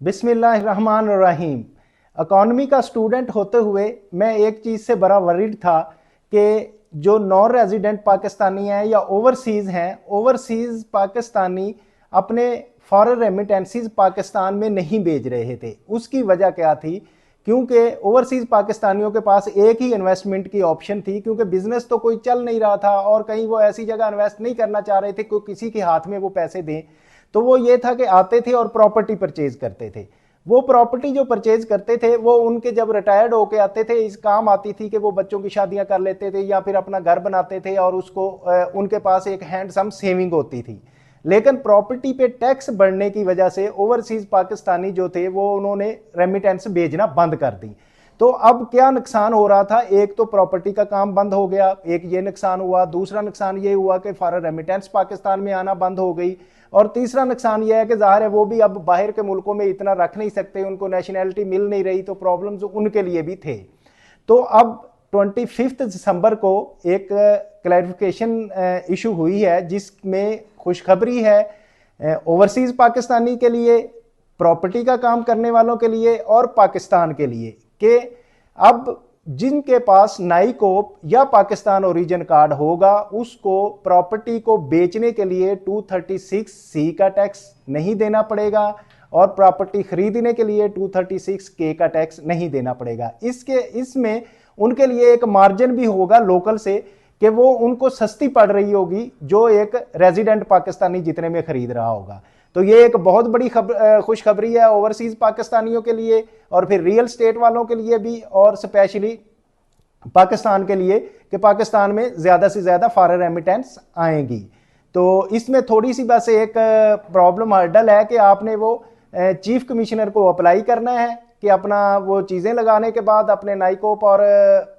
बिस्मिल्लाहिर्रहमानिर्रहीम। इकॉनमी का स्टूडेंट होते हुए मैं एक चीज़ से बड़ा वरीड था कि जो नॉन रेजिडेंट पाकिस्तानी हैं या ओवरसीज़ पाकिस्तानी अपने फॉरेन रेमिटेंसीज पाकिस्तान में नहीं भेज रहे थे। उसकी वजह क्या थी? क्योंकि ओवरसीज़ पाकिस्तानियों के पास एक ही इन्वेस्टमेंट की ऑप्शन थी, क्योंकि बिजनेस तो कोई चल नहीं रहा था और कहीं वो ऐसी जगह इन्वेस्ट नहीं करना चाह रहे थे कि किसी के हाथ में वो पैसे दें। तो वो ये था कि आते थे और प्रॉपर्टी परचेज करते थे। वो प्रॉपर्टी जो परचेज करते थे वो उनके जब रिटायर्ड होके आते थे इस काम आती थी कि वो बच्चों की शादियां कर लेते थे या फिर अपना घर बनाते थे और उसको उनके पास एक हैंडसम सेविंग होती थी। लेकिन प्रॉपर्टी पे टैक्स बढ़ने की वजह से ओवरसीज पाकिस्तानी जो थे वो उन्होंने रेमिटेंस भेजना बंद कर दी। तो अब क्या नुकसान हो रहा था? एक तो प्रॉपर्टी का काम बंद हो गया, एक ये नुकसान हुआ। दूसरा नुकसान ये हुआ कि फॉरेन रेमिटेंस पाकिस्तान में आना बंद हो गई। और तीसरा नुकसान यह है कि जाहिर है वो भी अब बाहर के मुल्कों में इतना रख नहीं सकते, उनको नेशनैलिटी मिल नहीं रही, तो प्रॉब्लम्स उनके लिए भी थे। तो अब 25 दिसंबर को एक क्लैरिफिकेशन इशू हुई है जिसमें खुशखबरी है ओवरसीज पाकिस्तानी के लिए, प्रॉपर्टी का काम करने वालों के लिए और पाकिस्तान के लिए, कि अब जिनके पास नाइकोप या पाकिस्तान ओरिजिन कार्ड होगा उसको प्रॉपर्टी को बेचने के लिए 236C का टैक्स नहीं देना पड़ेगा और प्रॉपर्टी खरीदने के लिए 236K का टैक्स नहीं देना पड़ेगा। इसमें उनके लिए एक मार्जिन भी होगा लोकल से कि वो उनको सस्ती पड़ रही होगी जो एक रेजिडेंट पाकिस्तानी जितने में खरीद रहा होगा। तो ये एक बहुत बड़ी खुशखबरी है ओवरसीज पाकिस्तानियों के लिए और फिर रियल स्टेट वालों के लिए भी, और स्पेशली पाकिस्तान के लिए कि पाकिस्तान में ज्यादा से ज्यादा फॉरेन रेमिटेंस आएंगी। तो इसमें थोड़ी सी बस एक प्रॉब्लम हर्डल है कि आपने वो चीफ कमिश्नर को अप्लाई करना है कि अपना वो चीज़ें लगाने के बाद, अपने नाइकोप और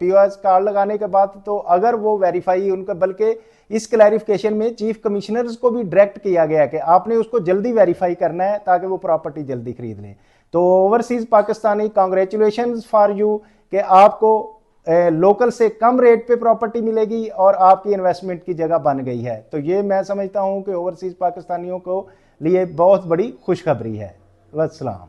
पीओएस कार्ड लगाने के बाद, तो अगर वो वेरीफाई उनका, बल्कि इस क्लैरिफिकेशन में चीफ कमिश्नर्स को भी डायरेक्ट किया गया कि आपने उसको जल्दी वेरीफाई करना है ताकि वो प्रॉपर्टी जल्दी खरीद लें। तो overseas Pakistani, congratulations for you कि आपको लोकल से कम रेट पे प्रॉपर्टी मिलेगी और आपकी इन्वेस्टमेंट की जगह बन गई है। तो ये मैं समझता हूँ कि ओवरसीज पाकिस्तानियों को लिए बहुत बड़ी खुशखबरी है। वस्सलाम।